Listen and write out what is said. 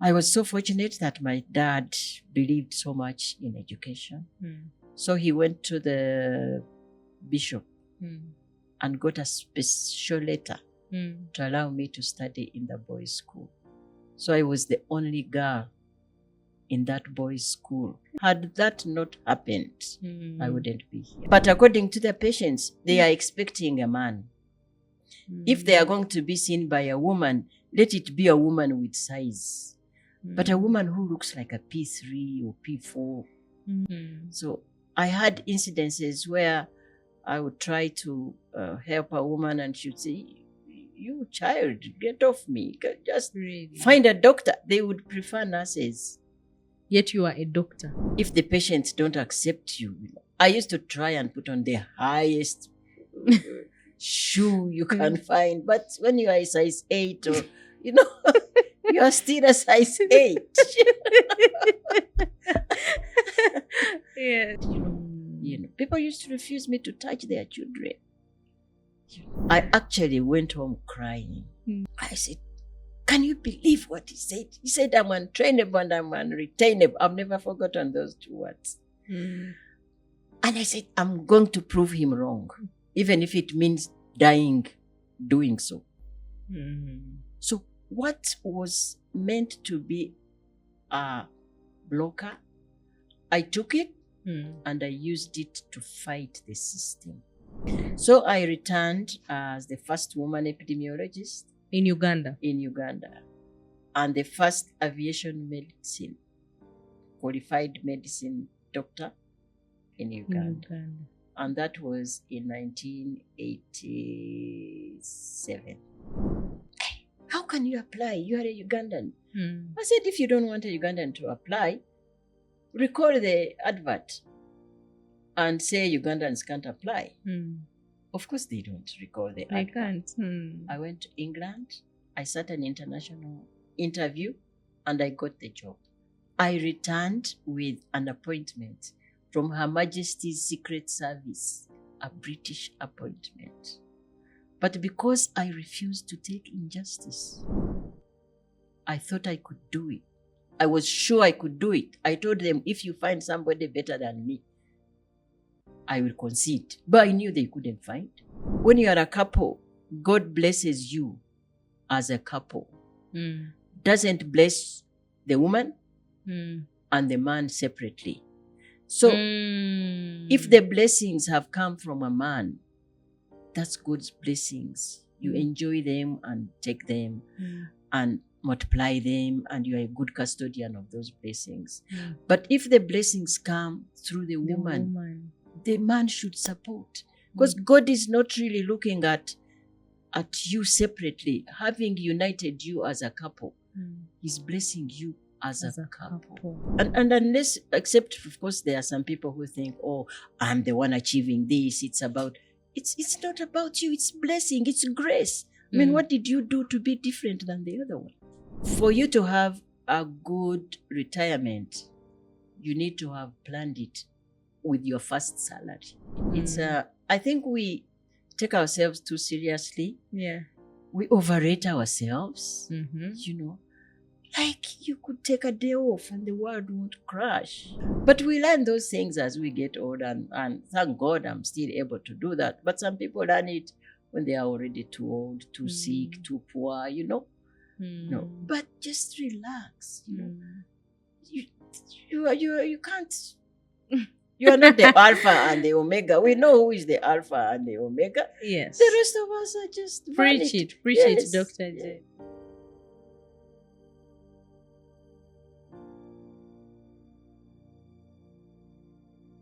I was so fortunate that my dad believed so much in education. So he went to the bishop and got a special letter to allow me to study in the boys' school. So I was the only girl in that boys' school. Had that not happened, I wouldn't be here. But according to the patients, they are expecting a man. If they are going to be seen by a woman, let it be a woman with size. But a woman who looks like a P3 or P4. So I had incidences where I would try to help a woman and she would say, "You child, get off me. Just find a doctor." They would prefer nurses. Yet you are a doctor. If the patients don't accept you, I used to try and put on the highest shoe you can find. But when you are a size 8 or, you are still a size 8. Yeah. People used to refuse me to touch their children. I actually went home crying. I said, "Can you believe what he said? He said, I'm untrainable and I'm unretainable." I've never forgotten those 2 words. And I said, I'm going to prove him wrong, even if it means dying doing so. So what was meant to be a blocker, I took it and I used it to fight the system. So I returned as the first woman epidemiologist in Uganda. And the first aviation medicine, qualified medicine doctor in Uganda. And that was in 1987. How can you apply? You are a Ugandan. I said, if you don't want a Ugandan to apply, record the advert and say Ugandans can't apply. Of course they don't record the advert. They can't. I went to England. I sat an international interview and I got the job. I returned with an appointment from Her Majesty's Secret Service, a British appointment. But because I refused to take injustice, I thought I could do it. I was sure I could do it. I told them, if you find somebody better than me, I will concede. But I knew they couldn't find. When you are a couple, God blesses you as a couple. Doesn't bless the woman and the man separately. So if the blessings have come from a man, that's God's blessings. You enjoy them and take them and multiply them, and you are a good custodian of those blessings. But if the blessings come through the woman, the man should support. Because God is not really looking at you separately. Having united you as a couple, He's blessing you as a couple. And unless, except of course there are some people who think, oh, I'm the one achieving this. It's not about you. It's blessing. It's grace. I mean, what did you do to be different than the other one? For you to have a good retirement, you need to have planned it with your first salary. I think we take ourselves too seriously. Yeah. We overrate ourselves. Like you could take a day off and the world won't crash. But we learn those things as we get older, and thank God I'm still able to do that. But some people learn it when they are already too old, too sick, too poor, No, but just relax. You can't. You are not the Alpha and the Omega. We know who is the Alpha and the Omega. Yes. The rest of us are just Preach it, Dr. J.